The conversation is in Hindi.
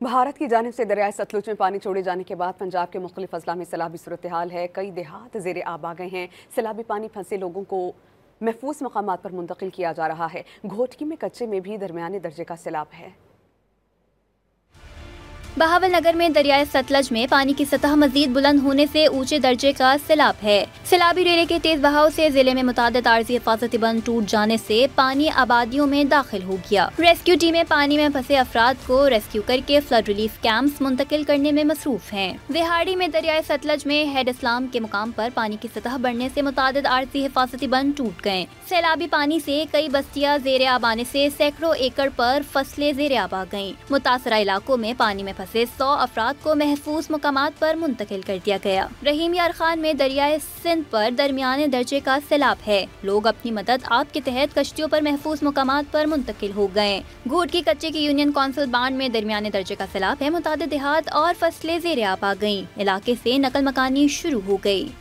भारत की जानिब से दरियाए सतलुज में पानी छोड़े जाने के बाद पंजाब के मुख्तलिफ अजला में सैलाबी सूरत हाल है। कई देहात ज़ेरे आब आ गए हैं। सैलाबी पानी फंसे लोगों को महफूज मकामात पर मुंतकिल किया जा रहा है। घोटकी में कच्चे में भी दरमियाने दर्जे का सैलाब है। बहावलनगर में दरियाए सतलज में पानी की सतह मजीद बुलंद होने से ऊंचे दर्जे का सैलाब है। सैलाबी रेले के तेज बहाव से जिले में मुतादिद आर्जी हिफाजती बंद टूट जाने से पानी आबादियों में दाखिल हो गया। रेस्क्यू टीमें पानी में फंसे अफराद को रेस्क्यू करके फ्लड रिलीफ कैंप्स मुंतकिल करने में मसरूफ हैं। दिहाड़ी में दरियाए सतलज में हेड इस्लाम के मुकाम पर पानी की सतह बढ़ने से मुतादिद आर्जी हिफाजती बंद टूट गए। सैलाबी पानी से कई बस्तियां ज़ेरे आब आने से सैकड़ों एकड़ पर फसलें ज़ेरे आब आ गयी। मुतासरा इलाकों में पानी में फंसे 100 अफराद को महफूज मुकामात पर मुंतकिल कर दिया गया। रहीम यार खान में दरियाए सिंध पर दरमियाने दर्जे का सैलाब है। लोग अपनी मदद आप के तहत कश्तियों पर महफूज मुकामात पर मुंतकिल हो गए। घोटकी कच्चे की यूनियन कौंसिल बांड में दरमियाने दर्जे का सैलाब है। मुतादिद देहात और फसलें ज़ेरे आब आ गयी। इलाके से नकल मकानी शुरू हो गयी।